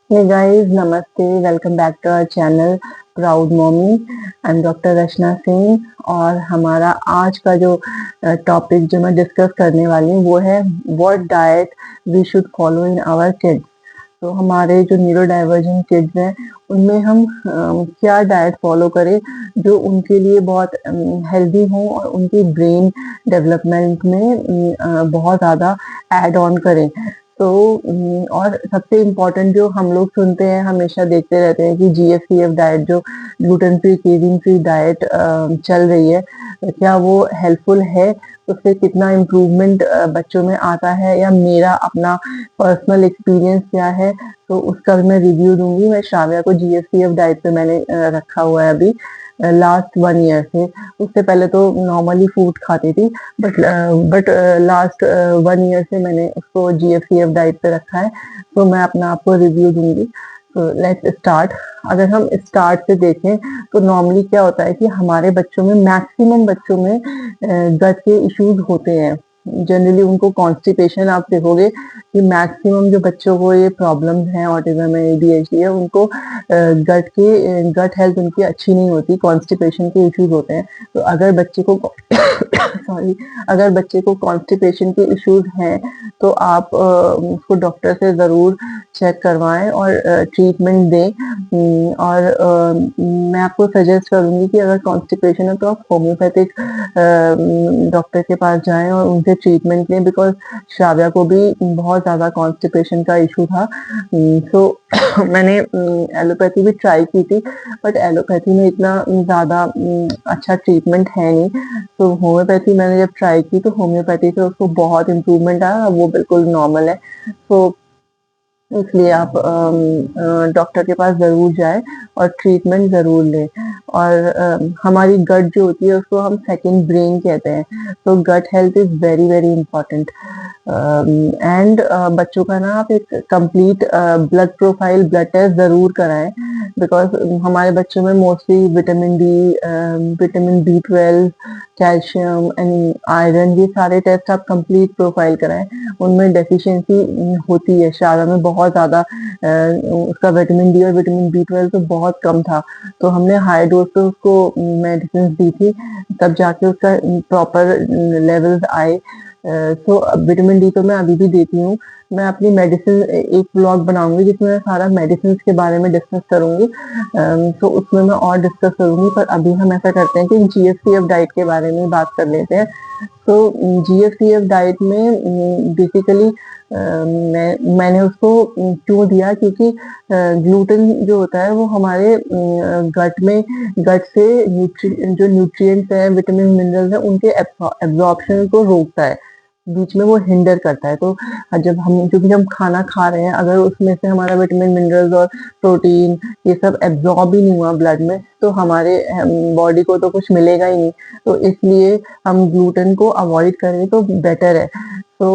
Hey guys, नमस्ते, welcome back to our channel proud mommy. I am doctor Rachna Singh और हमारा आज का जो टॉपिक जो मैं डिस्कस करने वाली हूँ वो है what diet we should follow in our kids. तो हमारे जो न्यूरो डाइवर्जेंट किड्स हैं उनमें हम क्या डाइट फॉलो करें जो उनके लिए बहुत हेल्दी हो और उनकी ब्रेन डेवलपमेंट में बहुत ज़्यादा ऐड ऑन करें। तो और सबसे इम्पोर्टेंट जो हम लोग सुनते हैं हमेशा देखते रहते हैं कि जीएफसीएफ डाइट जो gluten free Kevin free diet चल रही है, क्या वो हेल्पफुल है, उससे कितना इम्प्रूवमेंट बच्चों में आता है या मेरा अपना पर्सनल एक्सपीरियंस क्या है, तो उसका भी मैं रिव्यू दूंगी। मैं श्राव्या को जीएफसीएफ डाइट पे मैंने रखा हुआ है अभी लास्ट 1 ईयर से। उससे पहले तो नॉर्मली फूड खाती थी, बट लास्ट 1 ईयर से मैंने उसको जीएफसीएफ डाइट पे रखा है। तो मैं अपना आपको रिव्यू दूंगी। तो लेट्स स्टार्ट। अगर हम स्टार्ट से देखें तो नॉर्मली क्या होता है कि हमारे बच्चों में, मैक्सिमम बच्चों में गट के इश्यूज होते हैं। जनरली उनको कॉन्स्टिपेशन, आप देखोगे कि मैक्सिमम जो बच्चों को ये प्रॉब्लम्स हैं, ऑटिज्म है, एडीएचडी है, उनको गट हेल्थ उनकी अच्छी नहीं होती, कॉन्स्टिपेशन के इश्यूज होते हैं। तो अगर बच्चे को सॉरी, अगर बच्चे को कॉन्स्टिपेशन के इश्यूज हैं तो आप उसको डॉक्टर से ज़रूर चेक करवाएं और ट्रीटमेंट दें। और मैं आपको सजेस्ट करूंगी कि अगर कॉन्स्टिपेशन है तो आप होम्योपैथिक डॉक्टर के पास जाएं और उनसे ट्रीटमेंट लें, बिकॉज श्राव्या को भी बहुत ज़्यादा कॉन्स्टिपेशन का इशू था। सो मैंने एलोपैथी भी ट्राई की थी, बट एलोपैथी में इतना ज़्यादा अच्छा ट्रीटमेंट है नहीं। तो होम्योपैथी मैंने जब ट्राई की तो होम्योपैथी से उसको बहुत इम्प्रूवमेंट आया, अब वो बिल्कुल नॉर्मल है। तो इसलिए आप डॉक्टर के पास ज़रूर जाएँ और ट्रीटमेंट ज़रूर लें। और हमारी गट जो होती है उसको हम सेकंड ब्रेन कहते हैं। तो gut health is very very important. And बच्चों का ना आप एक complete blood profile, blood test ज़रूर कराएं, बिकॉज हमारे बच्चों में mostly vitamin D, vitamin B12, calcium and iron, ये सारे टेस्ट आप कंप्लीट प्रोफाइल कराएं। उनमें डेफिशिएंसी होती है। श्राव्या में बहुत ज़्यादा उसका विटामिन डी और विटामिन B12 तो बहुत कम था। तो हमने हाई डोज पे उसको मेडिसिन दी थी, तब जाके उसका प्रॉपर लेवल्स आए। तो विटामिन डी तो मैं अभी भी देती हूँ। मैं अपनी मेडिसिन एक ब्लॉग बनाऊंगी जिसमें मैं सारा मेडिसिन के बारे में डिस्कस करूंगी। तो उसमें मैं और डिस्कस करूंगी, पर अभी हम ऐसा करते हैं कि जीएफसीएफ डाइट के बारे में बात कर लेते हैं। तो जीएफसीएफ डाइट में बेसिकली मैंने उसको क्यों दिया, क्योंकि ग्लूटेन जो होता है वो हमारे गट में, गट से जो न्यूट्रिएंट्स हैं, विटामिन मिनरल्स हैं, उनके एब्जॉर्प्शन को रोकता है, बीच में वो हिंडर करता है। तो जब हम, जो भी हम खाना खा रहे हैं, अगर उसमें से हमारा विटामिन मिनरल्स और प्रोटीन ये सब एब्जॉर्ब ही नहीं हुआ ब्लड में, तो हमारे बॉडी को तो कुछ मिलेगा ही नहीं। तो इसलिए हम ग्लूटेन को अवॉइड करें तो बेटर है। तो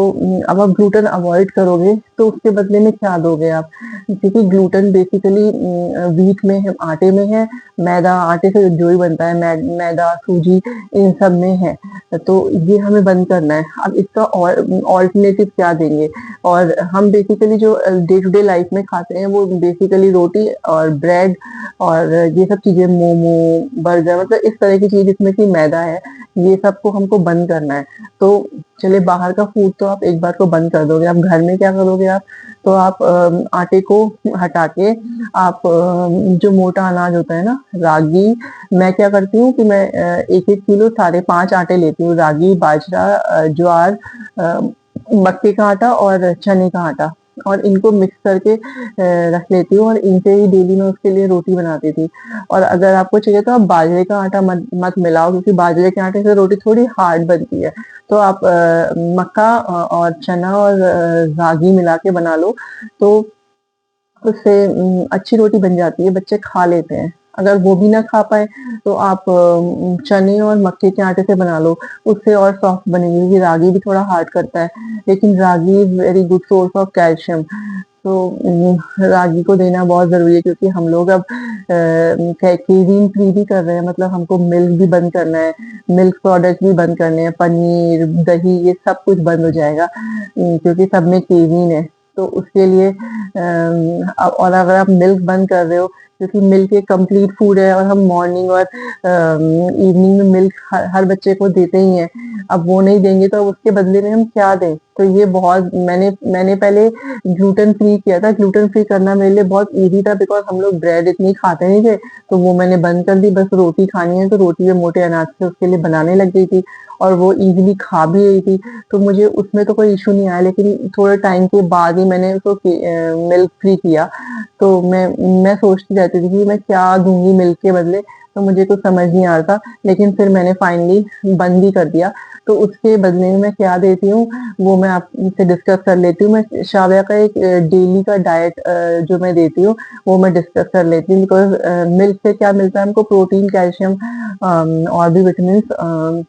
अब आप ग्लूटेन अवॉइड करोगे तो उसके बदले में क्या दोगे आप, क्योंकि ग्लूटेन बेसिकली व्हीट में है, आटे में है, मैदा, आटे से जो भी बनता है, मैदा, सूजी, इन सब में है। तो ये हमें बंद करना है। अब इसका ऑल्टरनेटिव क्या देंगे? और हम बेसिकली जो डे टू डे लाइफ में खाते हैं वो बेसिकली रोटी और ब्रेड और ये सब चीजें, मोमो, बर्गर, मतलब इस तरह की चीज जिसमें कि मैदा है, ये सबको हमको बंद करना है। तो चलिए, बाहर का फूड तो आप एक बार को बंद कर दोगे, आप घर में क्या करोगे आप? तो आप आटे को हटा के आप जो मोटा अनाज होता है ना, रागी, मैं क्या करती हूँ कि मैं 1-1 किलो 5.5 आटे लेती हूँ, रागी, बाजरा, ज्वार, मक्के का आटा और चने का आटा, और इनको मिक्स करके रख लेती हूँ और इनसे ही डेली मैं उसके लिए रोटी बनाती थी। और अगर आपको चाहिए तो आप बाजरे का आटा मत मिलाओ, क्योंकि बाजरे के आटे से रोटी थोड़ी हार्ड बनती है। तो आप मक्का और चना और रागी मिला के बना लो, तो उससे अच्छी रोटी बन जाती है, बच्चे खा लेते हैं। अगर वो भी ना खा पाए तो आप चने और मक्के के आटे से बना लो, उससे और सॉफ्ट बनेगी, क्योंकि रागी भी थोड़ा हार्ड करता है, लेकिन ragi is very good source of calcium. तो रागी को देना बहुत जरूरी है, क्योंकि हम लोग अब केजीन फ्री भी कर रहे हैं, मतलब हमको मिल्क भी बंद करना है, मिल्क प्रोडक्ट भी बंद करने हैं, पनीर, दही, ये सब कुछ बंद हो जाएगा, क्योंकि सब में केजीन है। तो उसके लिए और अगर आप मिल्क बंद कर रहे हो, क्योंकि मिल्क एक कंप्लीट फूड है और हम मॉर्निंग और इवनिंग में मिल्क हर बच्चे को देते ही हैं। अब वो नहीं देंगे तो अब उसके बदले में हम क्या दें? तो ये बहुत मैंने मैंने पहले ग्लूटेन फ्री किया था। ग्लूटेन फ्री करना मेरे लिए बहुत ईज़ी था, बिकॉज़ हम लोग ब्रेड इतनी खाते नहीं थे, तो वो मैंने बंद कर दी। बस रोटी खानी है तो रोटी में मोटे अनाज से उसके लिए बनाने लग गई थी, और वो ईज़िली खा भी रही थी। तो मुझे उसमें तो कोई इश्यू नहीं आया, लेकिन थोड़े टाइम के बाद ही मैंने उसको मिल्क फ्री किया। तो मैं सोचती रहती थी कि मैं क्या दूँगी मिल्क के बदले, तो मुझे कुछ समझ नहीं आ रहा था। लेकिन फिर मैंने फाइनली बंद ही कर दिया। तो उसके बदले में मैं क्या देती हूँ, वो मैं आपसे डिस्कस कर लेती हूँ। मैं शाविया का एक डेली का डाइट जो मैं देती हूँ, वो मैं डिस्कस कर लेती हूँ। बिकॉज़ मिल्क से क्या मिलता है हमको, प्रोटीन, कैल्शियम और भी विटामिन्स।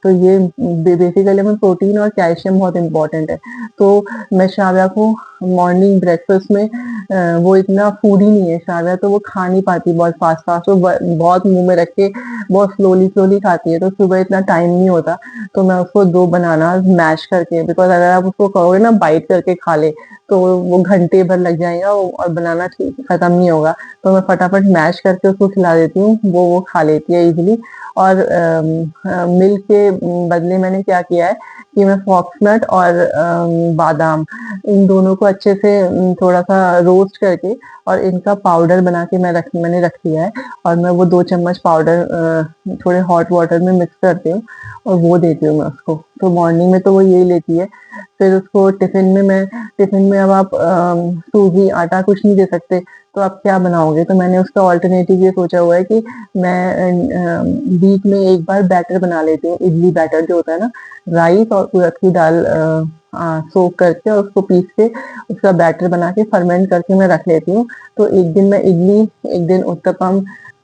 तो ये बेसिकली हमें प्रोटीन और कैल्शियम बहुत इम्पोर्टेंट है। तो मैं शाविया को मॉर्निंग ब्रेकफास्ट में वो इतना फूडी नहीं है शाविया, तो वो खा नहीं पाती बहुत फास्ट-फास्ट, वो बहुत मुँह में रख के बहुत स्लोली-स्लोली खाती है, तो सुबह इतना टाइम नहीं होता। तो मैं उसको 2 बनानाज़ मैश करके, बिकॉज़ अगर आप उसको कहोगे ना बाइट करके खा ले, तो वो घंटे भर लग जाएगा और बनाना खत्म नहीं होगा। तो मैं फटाफट मैश करके उसको खिला देती हूँ, वो खा लेती है ईज़िली। और मिल्क के बदले मैंने क्या किया है कि मैं फॉक्सनट और बादाम, इन दोनों को अच्छे से थोड़ा-सा रोस्ट करके और इनका पाउडर बना के मैंने रख लिया है, और मैं वो 2 चम्मच पाउडर थोड़े हॉट वाटर में मिक्स करती हूँ और वो देती हूँ मैं उसको। तो मॉर्निंग में तो वो यही लेती है। फिर उसको टिफ़िन में अब आप सूजी, आटा कुछ नहीं दे सकते, तो आप क्या बनाओगे? तो मैंने उसका अल्टरनेटिव ये सोचा हुआ है कि मैं वीक में 1 बार बैटर बना लेती हूँ, इडली बैटर जो होता है ना, राइस और उड़द की दाल सोक करके और उसको पीस के उसका बैटर बना के फर्मेंट करके मैं रख लेती हूँ। तो एक दिन मैं इडली, एक दिन उत्तपम,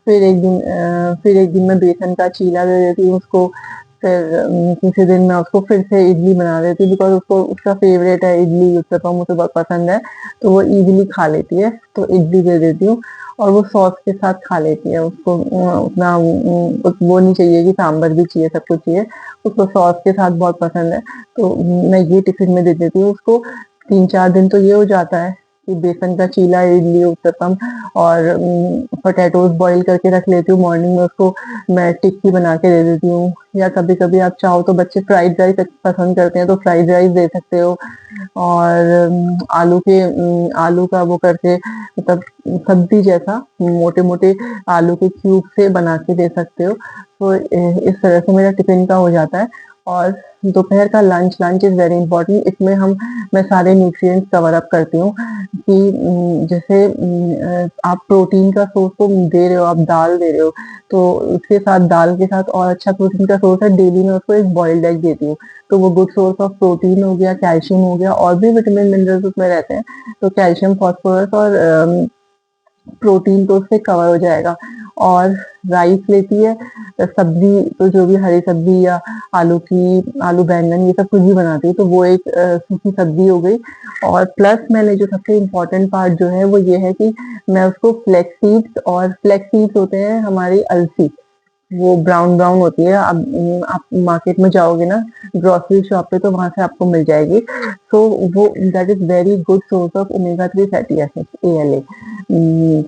फिर एक दिन मैं बेसन का चीला दे देती हूँ उसको। फिर तीसरे दिन मैं उसको फिर से इडली बना देती हूँ, बिकॉज़ उसको उसका फ़ेवरेट है इडली, उत्तपम उसे बहुत पसंद है, तो वो ईज़िली खा लेती है। तो इडली दे देती हूँ और वो सॉस के साथ खा लेती है। उसको उतना वो नहीं चाहिए कि सांभर भी चाहिए, सब कुछ चाहिए। उसको सॉस के साथ बहुत पसंद है, तो मैं ये टिफ़िन में दे देती हूँ उसको। 3-4 दिन तो ये हो जाता है कि बेसन का चीला, इडली, उत्तपम और पोटैटोज़ बॉयल करके रख लेती हूँ। मॉर्निंग में उसको मैं टिक्की बना के दे देती हूँ, या कभी-कभी आप चाहो तो बच्चे फ्राइड राइस पसंद करते हैं, तो फ्राइड राइस दे सकते हो। और आलू का वो करके, मतलब सब्ज़ी जैसा मोटे-मोटे आलू के क्यूब से बना के दे सकते हो। तो इस तरह से मेरा टिफ़िन का हो जाता है। और दोपहर का लंच इज़ वेरी इम्पोर्टेंट। इसमें मैं सारे न्यूट्रिएंट्स कवर अप करती हूँ कि जैसे आप प्रोटीन का सोर्स तो दे रहे हो, आप दाल दे रहे हो, तो उसके साथ दाल के साथ और अच्छा प्रोटीन का सोर्स है, डेली मैं उसको एक बॉइल्ड एग देती हूँ। तो वो गुड सोर्स ऑफ प्रोटीन हो गया, कैल्शियम हो गया, और भी विटामिन मिनरल्स उसमें रहते हैं। तो कैल्शियम, फास्फोरस और प्रोटीन तो उससे कवर हो जाएगा। और राइस लेती है, सब्जी तो जो भी हरी सब्जी या आलू बैंगन ये सब कुछ भी बनाती हूँ, तो वो एक सूखी सब्जी हो गई। और प्लस मैंने जो सबसे इम्पोर्टेंट पार्ट जो है वो ये है कि मैं उसको फ्लैक्स सीड्स होते हैं हमारी अलसी, वो ब्राउन ब्राउन होती है। आप मार्केट में जाओगे ना, ग्रोसरी शॉप पे, तो वहां से आपको मिल जाएगी। तो वो that is very good source of omega 3 fatty acid, ALA।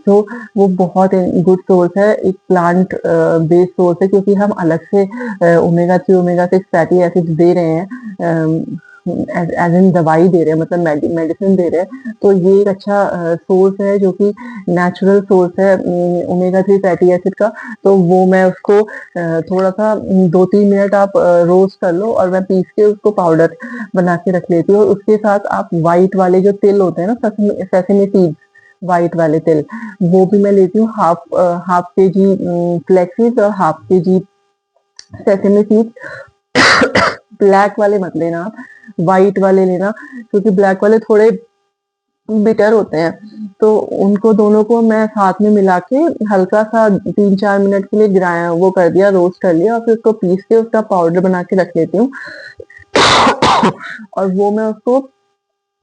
तो वो बहुत गुड सोर्स है, एक प्लांट बेस्ड सोर्स है, क्योंकि हम अलग से ओमेगा 3 ओमेगा 6 फैटी एसिड दे रहे हैं, एज इन दवाई दे रहे हैं, मतलब मेडिसिन दे रहे हैं। तो ये एक अच्छा सोर्स है जो कि नेचुरल सोर्स है ओमेगा 3 फैटी एसिड का। तो वो मैं उसको थोड़ा सा 2-3 मिनट आप रोस्ट कर लो, और मैं पीस के उसको पाउडर बना के रख लेती हूँ। और उसके साथ आप व्हाइट वाले जो तिल होते हैं ना, सेसमी सीड्स, व्हाइट वाले तिल, वो भी मैं लेती हूँ। हाफ केजी फ्लैक्स सीड्स और half KG sesame seeds. Black वाले मत लेना आप, व्हाइट वाले लेना, क्योंकि ब्लैक वाले थोड़े बिटर होते हैं। तो उनको दोनों को मैं साथ में मिला के हल्का सा 3-4 मिनट के लिए वो कर दिया, रोस्ट कर लिया, और फिर उसको पीस के उसका पाउडर बना के रख लेती हूँ। और वो मैं उसको,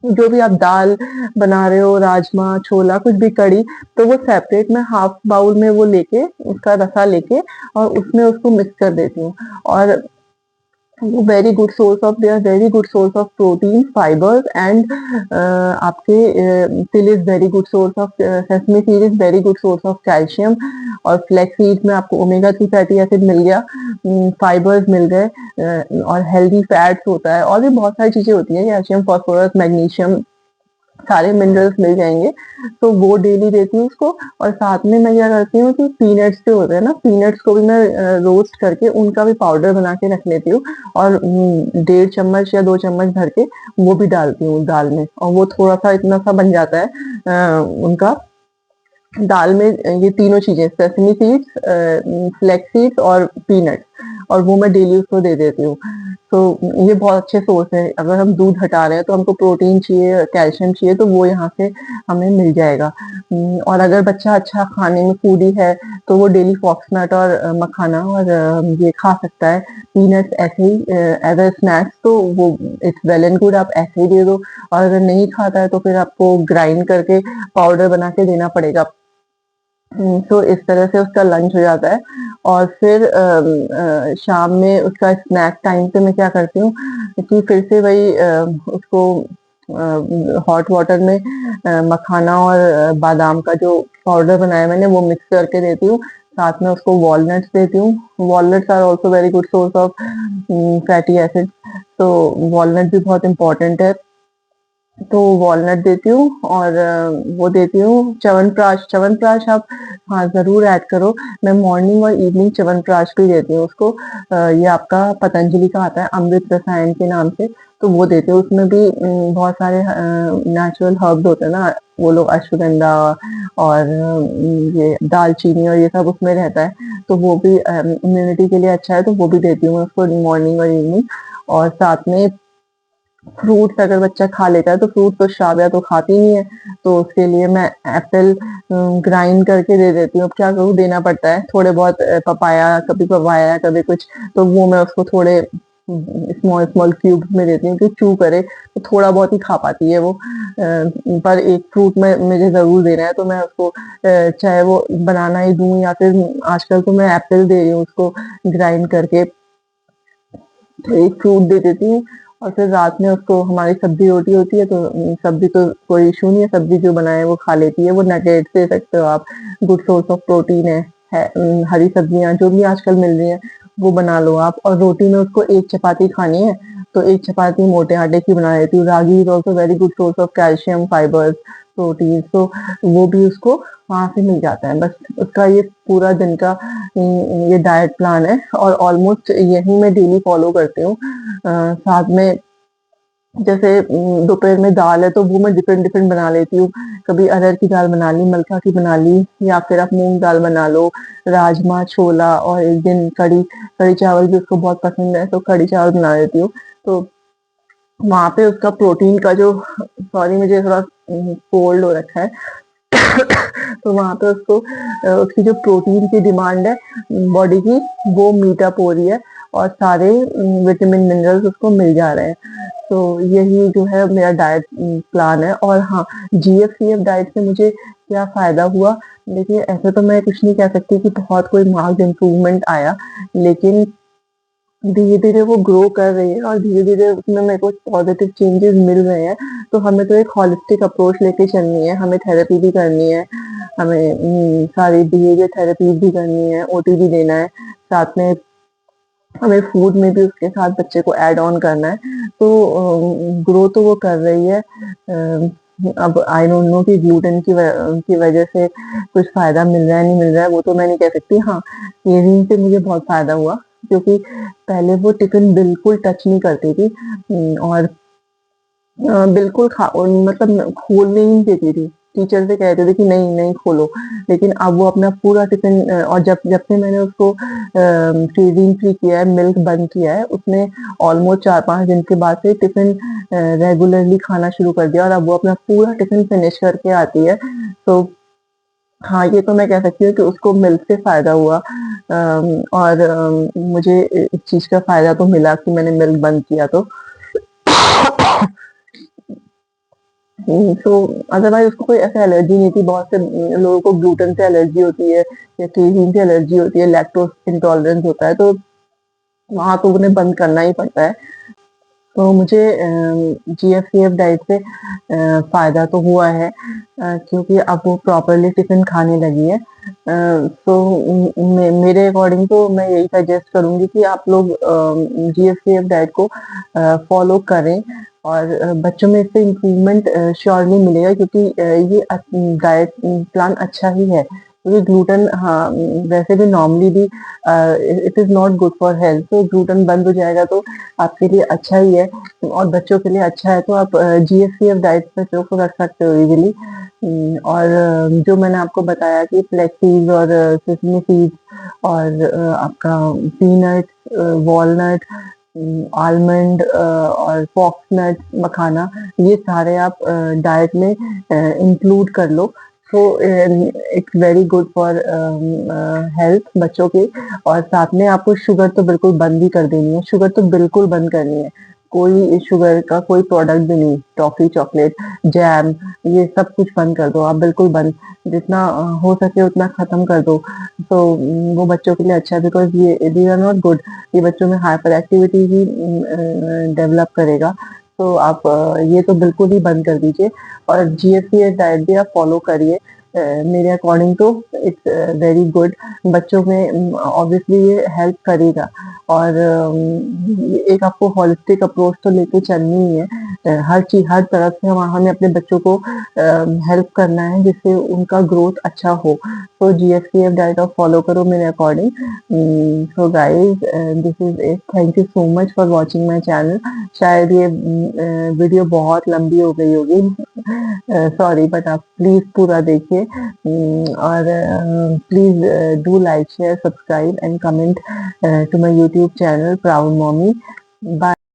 जो भी आप दाल बना रहे हो, राजमा, छोला, कुछ भी, कढ़ी, तो वो सेपरेट मैं हाफ बाउल में वो लेके, उसका रसा लेके, और उसमें उसको मिक्स कर देती हूँ। और वो very good source of, they are very good source of protein, fibres and आपके तिल is very good source of, sesame seed is very good source of calcium, और फ्लैक्स सीड में आपको ओमेगा 3 फैटी एसिड मिल गया, fibres मिल गए, और healthy fats होता है, और भी बहुत सारी चीजें होती हैं, कैल्शियम, फास्फोरस, मैग्नीशियम, सारे मिनरल्स मिल जाएंगे। तो वो डेली देती हूँ उसको। और साथ में मैं क्या करती हूँ कि पीनट्स जो होते हैं ना, पीनट्स को भी मैं रोस्ट करके उनका भी पाउडर बना के रख लेती हूँ, और 1.5 चम्मच या 2 चम्मच भर के वो भी डालती हूँ दाल में, और वो थोड़ा सा इतना सा बन जाता है उनका दाल में, ये तीनों चीजें, सेसमी सीड्स, फ्लैक्स सीड्स और पीनट्स, और वो मैं डेली उसको दे देती हूँ। तो ये बहुत अच्छे सोर्स है। अगर हम दूध हटा रहे हैं तो हमको प्रोटीन चाहिए, कैल्शियम चाहिए, तो वो यहाँ से हमें मिल जाएगा। और अगर बच्चा अच्छा खाने में फूडी है तो वो डेली फॉक्सनट और मखाना और ये खा सकता है, पीनट्स ऐसे ही एज अ स्नैक्स, तो वो इट्स वेल एंड गुड, आप ऐसे ही दे दो। और अगर नहीं खाता है तो फिर आपको ग्राइंड करके पाउडर बना के देना पड़ेगा। तो इस तरह से उसका लंच हो जाता है। और फिर शाम में उसका स्नैक टाइम पे मैं क्या करती हूँ कि फिर से वही उसको हॉट वाटर में मखाना और बादाम का जो पाउडर बनाया मैंने वो मिक्स करके देती हूँ। साथ में उसको वॉलनट्स देती हूँ। Walnuts are also very good source of fatty acid, तो वॉलनट भी बहुत इंपॉर्टेंट है। तो वॉलनट देती हूँ, और वो देती हूँ च्यवनप्राश। च्यवनप्राश आप हाँ ज़रूर ऐड करो। मैं मॉर्निंग और इवनिंग च्यवनप्राश भी देती हूँ उसको। ये आपका पतंजलि का आता है, अमृत रसायन के नाम से, तो वो देती हूँ। उसमें भी बहुत सारे नेचुरल हर्ब्स होते हैं ना, वो लोग अश्वगंधा और ये दालचीनी और ये सब उसमें रहता है, तो वो भी इम्यूनिटी के लिए अच्छा है, तो वो भी देती हूँ मैं उसको मॉर्निंग और इवनिंग। और साथ में फ्रूट्स अगर बच्चा खा लेता है, तो फ्रूट तो शाबिया तो खाती नहीं है, तो उसके लिए मैं एप्पल ग्राइंड करके दे देती हूँ। अब क्या करूँ, देना पड़ता है थोड़े बहुत, पपाया कभी कुछ, तो वो मैं उसको थोड़े स्मॉल स्मॉल क्यूब्स में देती हूँ कि चू करे, तो थोड़ा बहुत ही खा पाती है वो। पर एक फ्रूट में मुझे जरूर देना है, तो मैं उसको चाहे वो बनाना ही दूं, या फिर आजकल तो मैं एप्पल दे रही हूँ उसको ग्राइंड करके, तो एक फ्रूट दे देती हूँ। और फिर रात में उसको, हमारी सब्जी रोटी होती है, तो सब्जी तो कोई इशू नहीं है, सब्जी जो बनाए वो खा लेती है। वो नगेट्स दे सकते हो आप, गुड सोर्स ऑफ प्रोटीन है। हरी सब्जियां जो भी आजकल मिल रही हैं वो बना लो आप। और रोटी में उसको एक चपाती खानी है, तो एक चपाती मोटे आटे की बना लेती हूँ। Ragi is also very good source of calcium, fibres, protein, तो वो भी उसको वहां से मिल जाता है। बस उसका ये पूरा दिन का ये डाइट प्लान है, और ऑलमोस्ट यही मैं डेली फॉलो करती हूँ। साथ में जैसे दोपहर में दाल है, तो वो मैं डिफरेंट डिफरेंट बना लेती हूँ। कभी अरहर की दाल बना ली, मलका की बना ली, या फिर आप मूंग दाल बना लो, राजमा, छोला, और एक दिन कढ़ी, कढ़ी चावल भी उसको बहुत पसंद है, तो कढ़ी चावल बना लेती हूँ। तो वहां पे उसका प्रोटीन का जो, सॉरी मुझे थोड़ा कोल्ड हो रखा है, तो वहां पे उसको उसकी जो प्रोटीन की डिमांड है बॉडी की, वो मीट अप हो रही है, और सारे विटामिन मिनरल्स उसको मिल जा रहे हैं। तो यही जो है मेरा डाइट प्लान है। और हाँ, GFCF डाइट से मुझे क्या फायदा हुआ, देखिए ऐसे तो मैं कुछ नहीं कह सकती कि बहुत कोई मार्क्ड इम्प्रूवमेंट आया, लेकिन धीरे धीरे वो ग्रो कर रही है, और धीरे धीरे उसमें मेरे को पॉजिटिव चेंजेस मिल रहे हैं। तो हमें तो एक हॉलिस्टिक अप्रोच लेके चलनी है, हमें थेरेपी भी करनी है, हमें सारी बिहेवियर थेरेपी भी करनी है, OT भी देना है, साथ में हमें फूड में भी उसके साथ बच्चे को ऐड ऑन करना है। तो ग्रो तो वो कर रही है। अब आई डोंट नो कि ग्लूटेन की वजह से कुछ फायदा मिल रहा है नहीं मिल रहा है, वो तो मैं नहीं कह सकती। हाँ, केविन से मुझे बहुत फायदा हुआ, क्योंकि पहले वो टिफिन बिल्कुल टच नहीं करती थी, और बिल्कुल मतलब खोलने ही नहीं देती थी। टीचर से कहते थे कि नहीं नहीं खोलो, लेकिन अब वो अपना पूरा टिफिन, और जब जब से मैंने उसको क्रीम फ्री किया है, मिल्क बंद किया है, उसने ऑलमोस्ट 4-5 दिन के बाद से टिफिन रेगुलरली खाना शुरू कर दिया, और अब वो अपना पूरा टिफिन फिनिश करके आती है। तो हाँ, ये तो मैं कह सकती हूँ कि उसको मिल्क से फायदा हुआ। और मुझे इस चीज का फायदा तो मिला कि मैंने मिल्क बंद किया तो। तो अदरवाइज उसको कोई ऐसा एलर्जी नहीं थी। बहुत से लोगों को ग्लूटेन से एलर्जी होती है, या केजीन से एलर्जी होती है, लैक्टोज इंटॉलरेंस होता है, तो वहाँ तो उन्हें बंद करना ही पड़ता है। तो मुझे जीएफसीएफ डाइट से फ़ायदा तो हुआ है, क्योंकि अब वो प्रॉपरली टिफ़िन खाने लगी है। तो मेरे अकॉर्डिंग तो मैं यही सजेस्ट करूँगी कि आप लोग जीएफसीएफ डाइट को फ़ॉलो करें, और बच्चों में इससे इम्प्रूवमेंट श्योरली मिलेगा, क्योंकि ये डाइट प्लान अच्छा ही है। क्योंकि ग्लूटेन, हाँ, वैसे भी नॉर्मली भी it is not good for health, तो ग्लूटेन बंद हो जाएगा तो आपके लिए अच्छा ही है, और बच्चों के लिए अच्छा है। तो आप जीएफसीएफ डाइट बच्चों को रख सकते हो इजीली। और जो मैंने आपको बताया कि फ्लैक्स सीड्स और सेसमी सीड्स और आपका पीनट, वॉलनट, आलमंड और फॉक्स नट, मखाना, ये सारे आप डाइट में इंक्लूड कर लो। तो it's very good for health बच्चों की। और साथ में आपको शुगर तो बिल्कुल बंद ही कर देनी है, शुगर तो बिल्कुल बंद करनी है। कोई शुगर का कोई प्रोडक्ट भी नहीं, टॉफ़ी, चॉकलेट, जैम, ये सब कुछ बंद कर दो आप, बिल्कुल बंद। जितना हो सके उतना ख़त्म कर दो। तो वो बच्चों के लिए अच्छा है, बिकॉज़ ये दीज़ आर नॉट गुड। ये बच्चों में हाइपर एक्टिविटी ही डेवलप करेगा। तो आप ये तो बिल्कुल ही बंद कर दीजिए, और जीएफसीएस डाइट भी आप फ़ॉलो करिए। मेरे अकॉर्डिंग तो इट्स वेरी गुड। बच्चों में ऑब्वियसली ये हेल्प करेगा। और एक आपको होलिस्टिक अप्रोच तो लेके चलनी ही है। हर चीज़, हर तरफ से हमें अपने बच्चों को हेल्प करना है, जिससे उनका ग्रोथ अच्छा हो। तो जीएफसीएफ डाइट आप फ़ॉलो करो मेरे according. So guys, this is it. Thank you so much for watching my channel. शायद ये वीडियो बहुत लंबी हो गई होगी, सॉरी, बट आप प्लीज़ पूरा देखिए। और please do like, share, subscribe and comment to my YouTube channel, Proud Mommy. Bye.